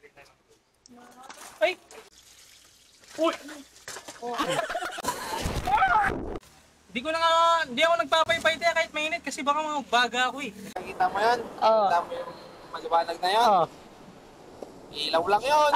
Ay! Uy! Hindi ako nagpapaypay tayo kahit mainit kasi baka mga baga ako eh. Nakita mo yun? Oo. Nakita mo yung maliwanag na yun? Oo. Ilaw lang yun!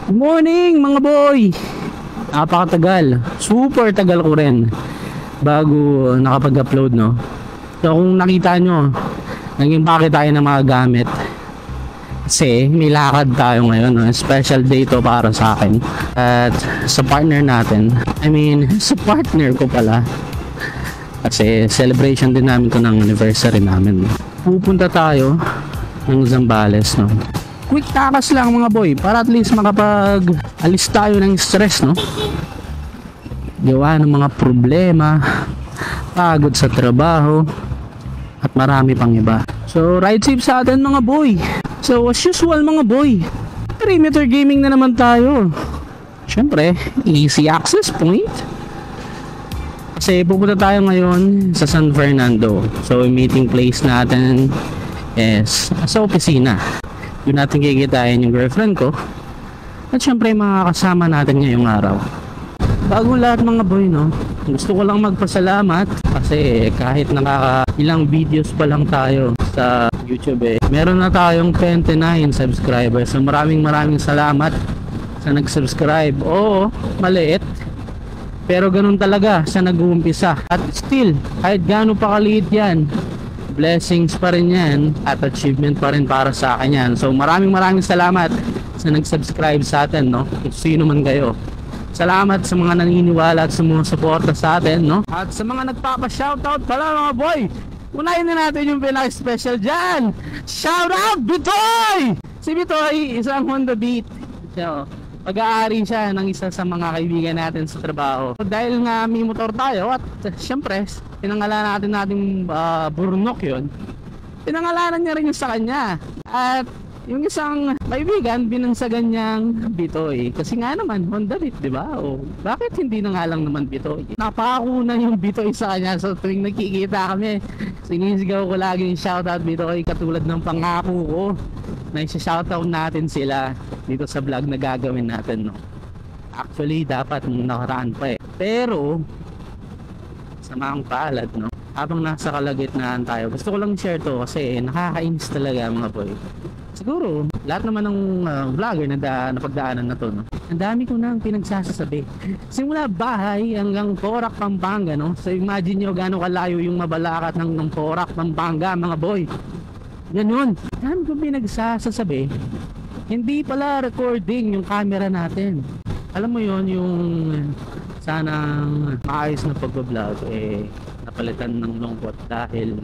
Good morning mga boy! Napakatagal, super tagal ko rin bago nakapag-upload, no? So kung nakita nyo, naging bakit tayo ng mga gamit kasi may lakad tayo ngayon, no? Special day to para sa akin at sa partner natin, sa partner ko pala kasi celebration din namin to ng anniversary namin. Pupunta tayo ng Zambales, no? Quick takas lang mga boy para at least makapag-alis tayo ng stress, no? Gawa ng mga problema, pagod sa trabaho at marami pang iba. So ride safe sa atin mga boy. So as usual mga boy, perimeter gaming na naman tayo. Syempre easy access point kasi pupunta tayo ngayon sa San Fernando. So yung meeting place natin is sa opisina. Doon natin kikitain yung girlfriend ko at syempre mga kasama natin ngayong araw. Bago lahat mga boy, no, gusto ko lang magpasalamat kasi kahit ilang videos pa lang tayo sa YouTube meron na tayong 29 subscribers. So maraming salamat sa nag-subscribe. Oo, maliit pero ganun talaga sa nag-uumpisa at still kahit gaano pa kaliit yan, blessings pa rin yan at achievement pa rin para sa akin yan. So maraming salamat sa nag-subscribe sa atin, no? Kung sino man kayo. Salamat sa mga naniniwala at sumusuporta sa atin, no? At sa mga nagpapa-shoutout pala mga boy, unahin na natin yung pinaka-special dyan. Shoutout Bitoy! Si Bitoy, isang Honda Beat. So, pag-aari siya ng isa sa mga kaibigan natin sa trabaho. So, dahil nga may motor tayo at syempre pinangalanan natin Burnok yun, pinangalanan niya rin yung sa kanya at yung isang kaibigan binansagan niyang Bitoy kasi nga naman Honda Beat, diba? O bakit hindi na nga lang naman Bitoy? Napako na yung Bitoy sa kanya. So tuwing nagkikita kami, sinisigaw ko lagi yung shoutout Bitoy katulad ng pangako ko na isa-shoutout natin sila dito sa vlog na gagawin natin, no? Actually dapat nung nakaraan pa pero samaang palad, no? Habang nasa kalagitnaan tayo, gusto ko lang share to kasi nakakainis talaga mga boy. Siguro lahat naman ng vlogger na napagdaanan na to, no? Ang dami ko nang pinagsasabi simula bahay hanggang Porac, Pampanga, no? So imagine nyo gaano kalayo yung mabalakat ng Porac, Pampanga mga boy. Yan yun, dami ko pinagsasabi. Hindi pala recording yung camera natin. Alam mo yon, yung sanang maayos na pag-vlog napalitan ng lungkot dahil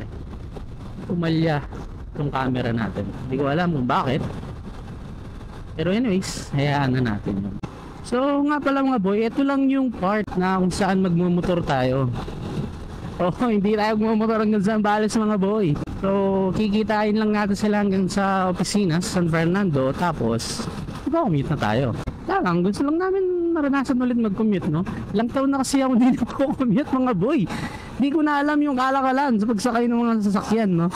umalya yung camera natin. Hindi ko alam kung bakit, pero anyways, hayaan na natin yun. So nga pala mga boy, ito lang yung part na kung saan magmumotor tayo. Hindi tayo magmumotor hanggang Zambales mga boy. So kikitain lang natin sila hanggang sa opisina sa San Fernando, tapos commute na tayo. Lang, gusto lang namin maranasan ulit mag-commute, no? Ilang taon na kasi ako hindi nagko-commute mga boy. Hindi ko na alam yung kalakalan sa pagsakay ng mga sasakyan, no?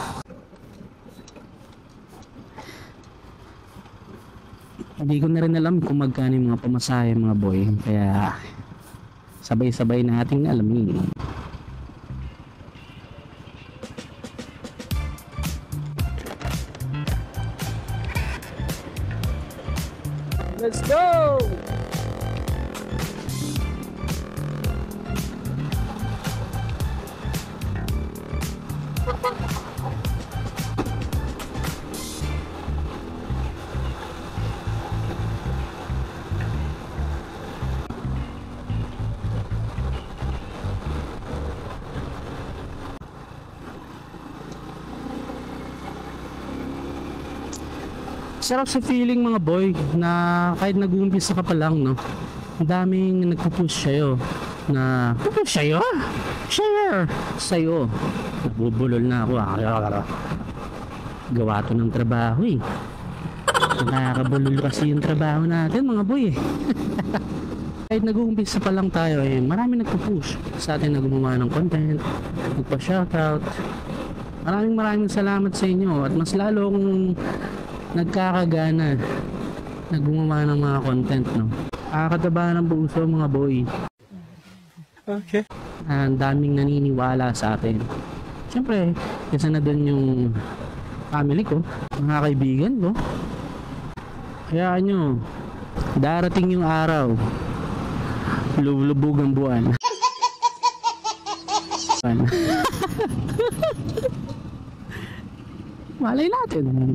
Hindi ko na rin alam kung magkano yung mga pamasahe mga boy. Kaya sabay-sabay na ating alamin. Let's go! Sarap sa feeling mga boy na kahit nag-uumpisa ka pa lang, no, ang daming nagpo-push sa'yo na push sa'yo? Share sa'yo. Nabubulol na ako. Gawa to ng trabaho eh. Nakakabulol kasi yung trabaho natin mga boy eh. Kahit nag-uumpisa pa lang tayo eh, marami nagpo-push sa atin na gumawa ng content, nagpa-shoutout. Maraming salamat sa inyo at mas lalo kung nagkakagana na gumawa ng mga content, no. Nakakataba ng puso mga boy. Okay. Ang daming naniniwala sa atin. Siyempre, isa na doon yung family ko, mga kaibigan ko. Kaya nyo, darating yung araw, lulubog ang buwan. Malay natin.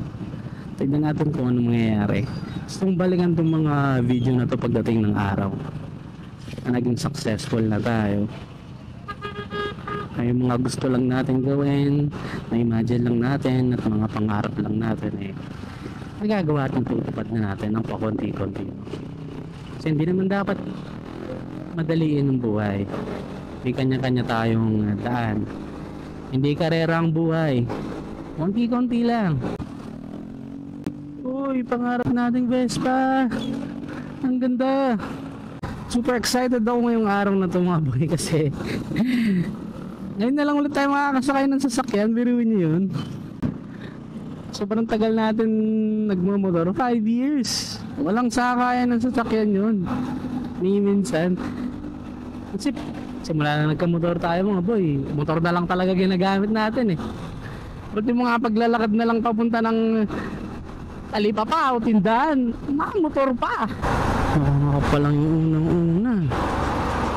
Tignan natin kung ano mangyayari. Gusto kong balikan itong mga video na to pagdating ng araw na naging successful na tayo. Ay mga gusto lang natin gawin, na-imagine lang natin at mga pangarap lang natin eh, nagagawa at natutupad na natin ng pakunti-kunti. Kasi hindi naman dapat madaliin ang buhay. May kanya-kanya tayong daan. Hindi karera ang buhay. Konti-konti lang. Uy, pangarap nating Vespa. Ang ganda. Super excited ako ngayong araw na ito mga boy kasi ngayon na lang ulit tayo makakasakay ng sasakyan. Biruin niyo yun. Sobrang tagal natin nagmamotor. 5 years. Walang sakayan ng sasakyan yun. Minsan. Kasi simula na nagkamotor tayo mga boy. Motor na lang talaga ginagamit natin eh. Ba't yung mga paglalakad na lang papunta ng talipa pa o tindahan, motor pa. Ako pa lang yung unang-una.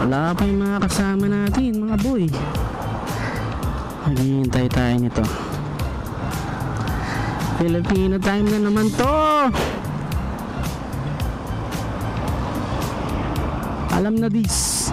Wala pa yung mga kasama natin mga boy. Maghihintay tayo nito. Filipino time na naman to. Alam na this.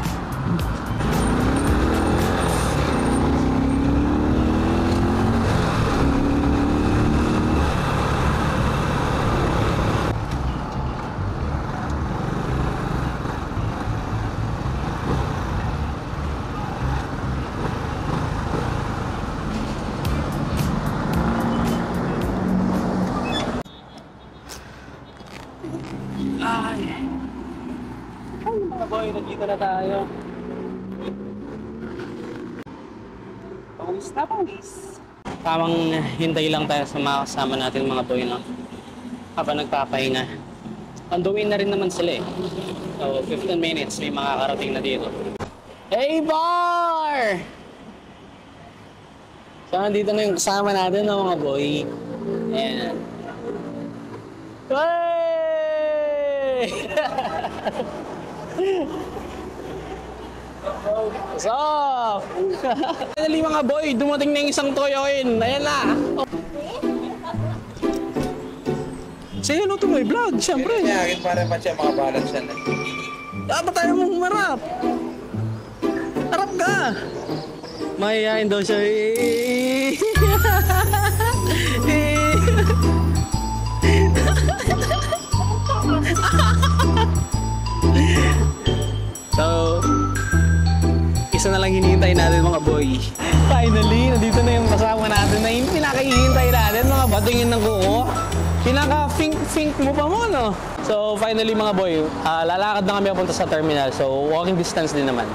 Mga boy, nandito na tayo. Pawis na pawis. Tamang hintay lang tayo sa mga kasama natin mga boy, no? Habang nagpapahinga. Anduin na rin naman sila eh. So, 15 minutes may makakarating na dito. Hey, bar! So, nandito na yung kasama natin, no, mga boy. Ayan. Hey! What's up? Finally mga boy, dumating na yung isang toyoin. Ayan na. Say hello to my vlog, syempre. Kaya para pa siya makabalance yan. Dapat tayo mong marap. Harap ka. Mayayain daw siya. So, isa na lang hinihintay natin mga boy. Finally, nandito na yung kasama natin na yung pinakahihintay natin mga batingin ng kuko. Pinaka-fink mo pa mo, no? So, finally mga boy, lalakad na kami papunta sa terminal. So, walking distance din naman.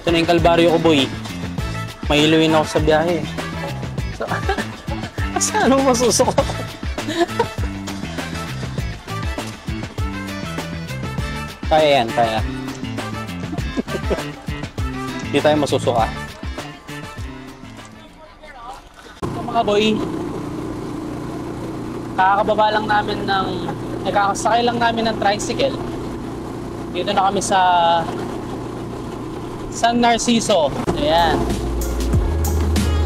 Ito na yung kalbaryo ko, boy. Mahiluin ako sa biyahe. So, saan mo masusok ako? Kaya yan, kaya. Hindi tayo masusuka. So, mga boy, kakababa lang namin ng, nakakasakay lang namin ng tricycle. Dito na kami sa San Narciso. Ayan.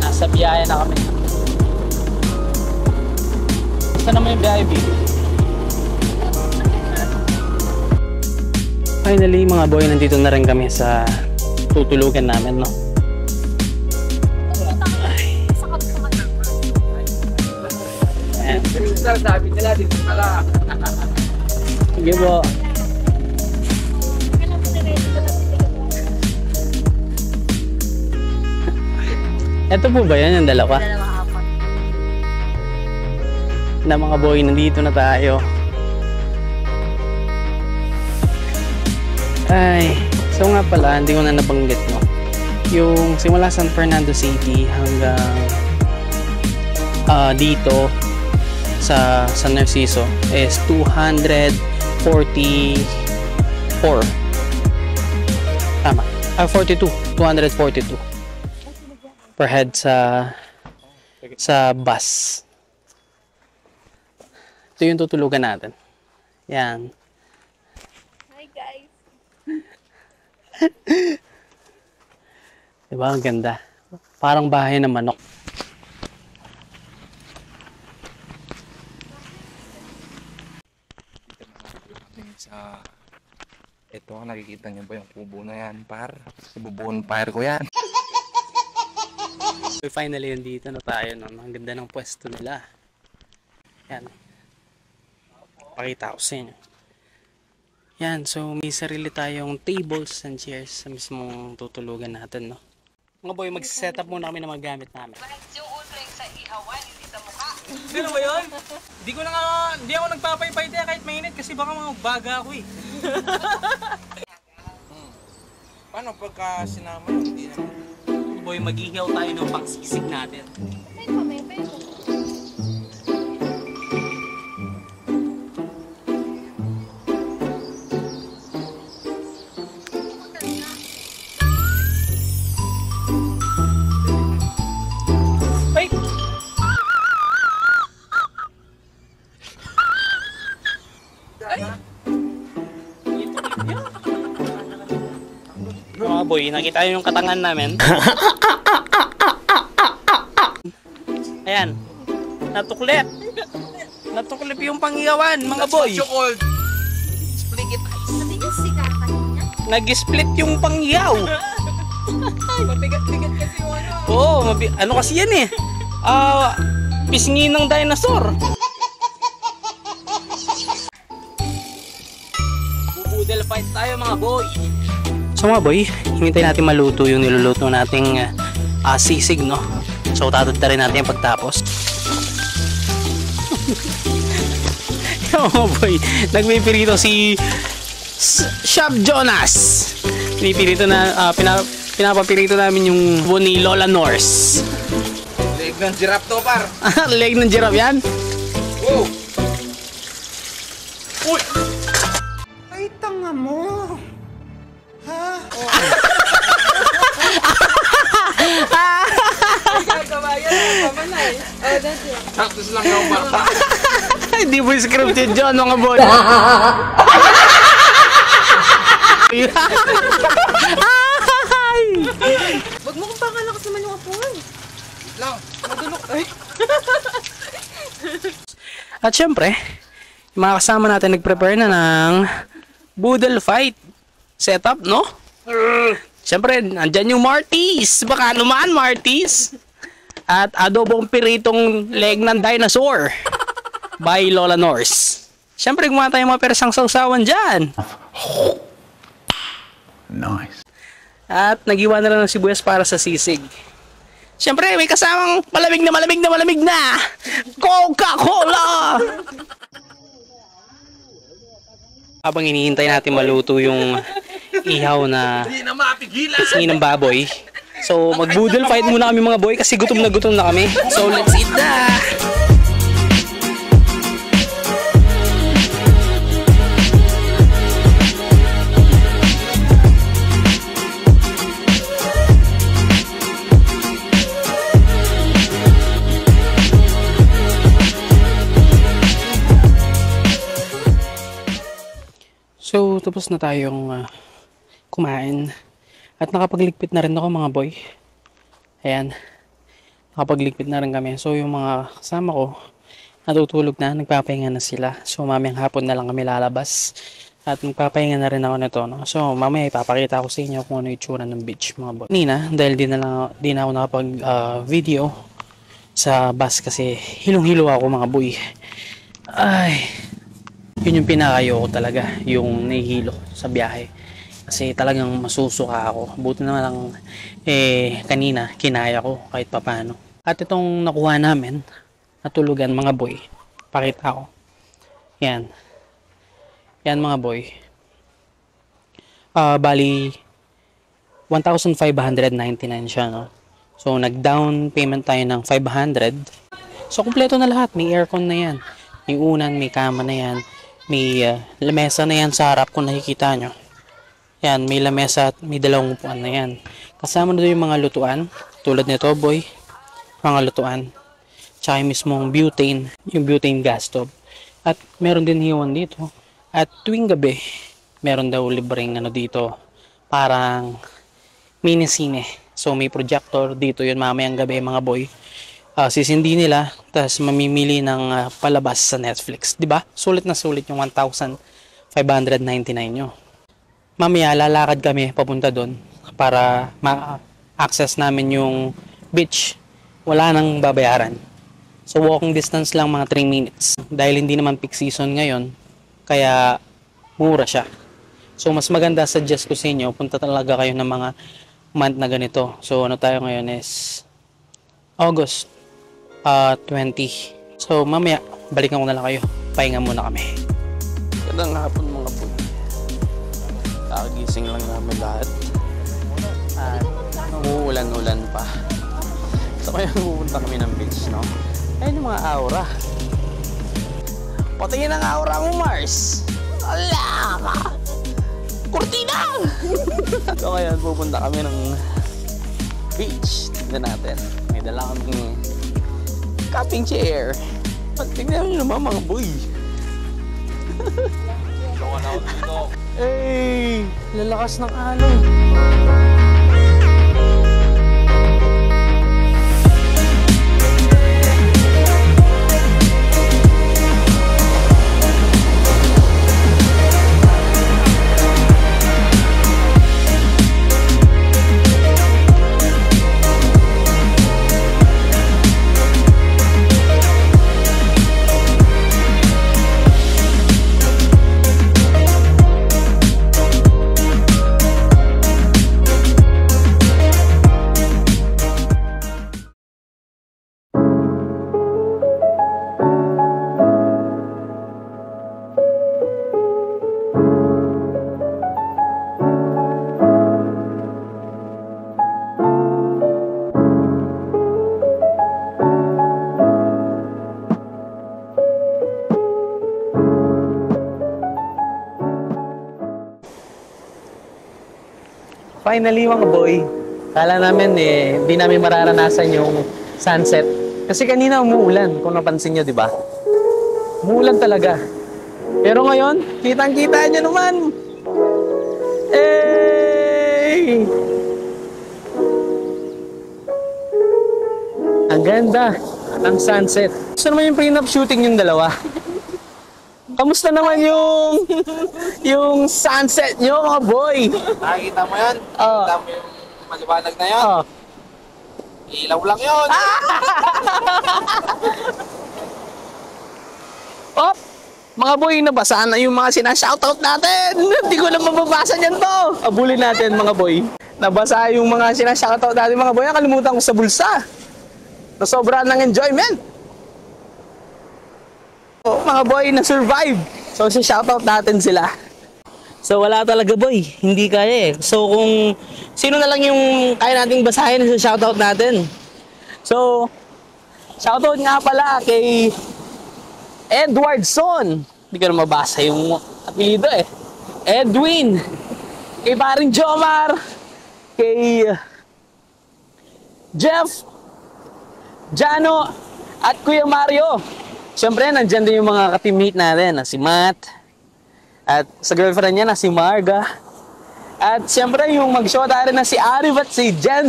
Nasa biyahe na kami. Saan naman yung biyahe, B? Finally, mga boy, nandito na rin kami sa tutulugan namin, no? Ay. Ayan. Sabi nila, dito pala. Sige po. Ito po ba yan, yung dalawa? Na mga boy, nandito na tayo. Ay, so nga pala, hindi ko na nabanggit, no? Yung simula San Fernando City hanggang dito sa San Narciso is 244. Tama. 42. 242 per head sa bus. Ito yung tutulugan natin. Yan. Hi guys. Diba? Ang ganda. Parang bahay ng manok. Sa ito, nakikita niyo ba yung kubo na yan, par? Ibubuon fire ko yan. So finally, nandito na tayo. No? Ang ganda ng pwesto nila. Yan. Pakita ko sa inyo. Yan. So may sarili tayong tables and chairs sa mismong tutulugan natin. No? Mga boy, mag-set up muna kami ng mga gamit namin. Yung uso yung sa ihawan, hindi sa mukha. Sino ba yun? Hindi ako nagpapaypay kahit mainit kasi baka mga baga ako eh. Paano pagka sinama yun? Hindi naman. Boy, mag-ihaw tayo ng pangsisig natin. Ay, pamay. Ay! Mga boy, nakita nyo yung katangan namin. Ayan. Natuklit. Natuklit yung pangyawan, mga boy. Cold. Split it. Matigas si kanina. Nag-split yung pangyaw. Mabigat-bigat kasi yung ano. Oo, ano kasi yan eh. Pisngi ng dinosaur. Bubudel fight tayo, mga boy. So mga boy, hintay natin maluto yung niluluto nating sisig, no? So tatad rin natin yung pagtapos. Yung mga boy, nagpipirito si Chef Jonas. Pinipirito na, pinapapirito namin yung buo ni Lola Norse. Leg ng giraffe to, par. Leg ng giraffe yan? Wow. Uy! Ay, tanga mo! Ha? Cactus lang yung bata. Hindi mo scripted dyan, mga boy. Wag mo kung pangalakas naman yung apoy. Lang. Madulok ay. At syempre, yung mga kasama natin nag-prepare na ng boodle fight setup, no? Syempre, andyan yung Martis. Baka naman, Martis. At adobong piritong leg ng dinosaur by Lola Norse. Syempre, gumawa tayo mga persang sausawan dyan. Nice. At nagiwa na lang ng sibuyas para sa sisig. Syempre, may kasamang malamig na Coca-Cola! Habang hinihintay natin maluto yung ihaw na Hindi na mapigilan. pisngi ng baboy. So, mag-boodle fight muna kami, mga boy, kasi gutom na kami. So, let's eat na! tapos na tayong kumain. At nakapagligpit na rin ako mga boy. Ayan. Nakapagligpit na rin kami. So yung mga kasama ko, natutulog na, nagpapahinga na sila. So mamayang hapon na lang kami lalabas. At magpapahinga na rin ako nito. No? So mamaya ipapakita ko sa inyo kung ano yung itsura ng beach mga boy. Nina, dahil di na ako nakapag video sa bus kasi hilong-hilo ako mga boy. Ay, yun yung pinakayo ko talaga, yung nahihilo sa biyahe. Kasi talagang masusuka ako. Buti na lang, kanina, kinaya ko kahit papano. At itong nakuha namin, natulugan mga boy. Pakita ko. Yan. Yan mga boy. Bali, 1,599 siya, no? So, nag-down payment tayo ng 500. So, kumpleto na lahat. May aircon na yan. May unan, may kama na yan. May lamesa na yan sa harap kung nakikita nyo. Yan, may lamesa at may dalawang upuan na yan. Kasama na doon yung mga lutuan. Tulad nito, boy. Mga lutuan. Tsaka yung mismong butane. Yung butane gas stove. At meron din hiwan dito. At tuwing gabi, meron daw libreng dito. Parang mini-sine. So, may projector dito yun mamayang gabi, mga boy. Sisindi nila. Tapos, mamimili ng palabas sa Netflix. Diba? Sulit na sulit yung 1,599 nyo. Mamaya lalakad kami papunta doon para ma-access namin yung beach. Wala nang babayaran. So walking distance lang mga 3 minutes. Dahil hindi naman peak season ngayon, kaya mura siya. So mas maganda suggest ko sa inyo, punta talaga kayo ng mga month na ganito. So ano tayo ngayon is August 20. So mamaya balikan ko na lang kayo. Pahinga muna kami. Magandang hapon mga po. Kagising lang namin lahat. At umuulan-ulan pa. So kaya pupunta kami ng beach, no? Ayun yung mga aura. Patingin ang aura mo, Mars! Ala ka! Kurtina! So kaya pupunta kami ng beach. Tignan natin. May dala kaming camping chair. Tignan nyo naman mga boy. Hey! Lalakas ng alon. Finally mga boy, kala namin hindi namin mararanasan yung sunset. Kasi kanina umuulan, kung napansin nyo, di ba? Umuulan talaga. Pero ngayon, kitang-kita nyo naman. Hey! Ang ganda ng sunset. Gusto naman yung prenup shooting yung dalawa. Kamusta naman yung sunset nyo, mga boy? Nakikita mo yun? Nakikita mo yung maliwanag na yun? Ilaw lang yun! Oh! Mga boy, nabasa na yung mga sinashoutout natin! Hindi ko na mababasa niyan to! Abulin natin, mga boy. Nabasa yung mga sinashoutout natin, mga boy. Nakalimutan ko sa bulsa. Nasobrahan ng enjoyment. Mga boy na survive. So shoutout natin sila. So wala talaga boy, hindi kaya eh. So kung sino na lang yung kaya nating basahin sa shoutout natin. So shoutout nga pala kay Edwardson. Hindi ko na mabasa yung apelido eh. Edwin. Kay paring Jomar. Kay Jeff. Jano. At Kuya Mario. Siyempre, nandyan din yung mga ka-teammate natin, si Matt, At sa girlfriend niya na si Marga. At siyempre yung mag-shota rin na si Arif at si Jen.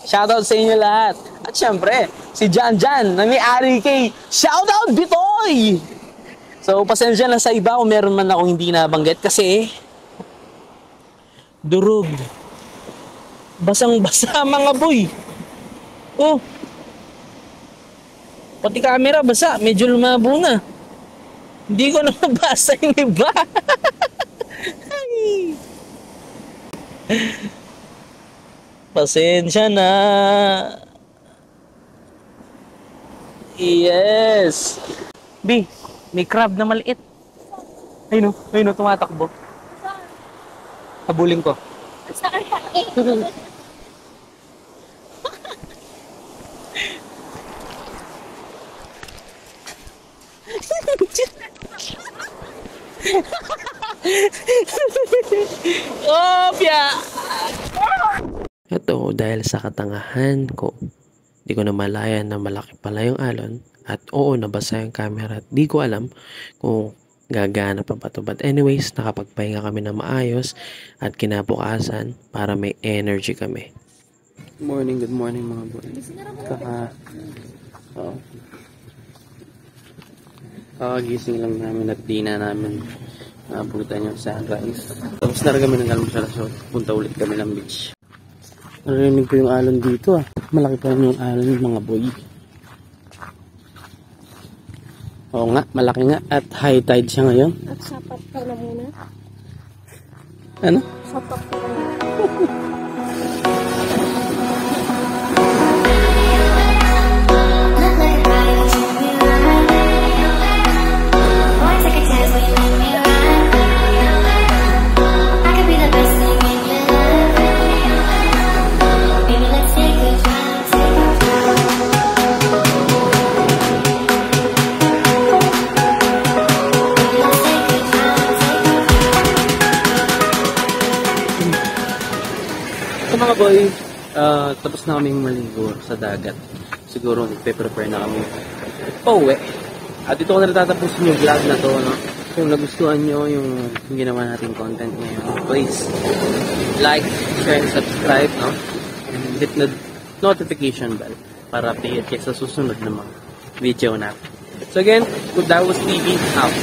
Shoutout sa inyo lahat. At siyempre, si Jan na ni Ari K. Shoutout Bitoy! So, pasensya na sa iba kung meron man ako hindi nabanggit kasi durog. Basang-basa mga boy. Oh. Pati camera basa, medyo lumabo na. Hindi ko na mabasa yung iba. Pasensya na. Yes. B, may crab na maliit. Ayun o, tumatakbo. Habulin ko. Opya! Ito dahil sa katangahan ko, di ko na malayan na malaki pala yung alon at oo nabasa yung camera at di ko alam kung gagana pa ba ito. But anyways, nakapagpahinga kami na maayos at kinabukasan para may energy kami. Good morning mga boy. Kakagising lang namin at di na namin nabutan yung sunrise. Tapos na rin kami ng almusal, so punta ulit kami ng beach. Narinig ko yung alon dito ah. Malaki pa yung alon mga boy. Oo nga, malaki nga. At high tide siya ngayon. At sapat ka na muna. Ano? Sapat ka na muna. Mga boy, tapos na kaming maligo sa dagat. Siguro nagpe-prepare na kami pauwi. At dito ko na tatapusin yung vlog na to, no? Kung nagustuhan nyo yung ginawa nating content ngayon, please like, share, and subscribe, no? And hit the notification bell para update kayo sa susunod na mga video natin. So again, Good Davos TV out.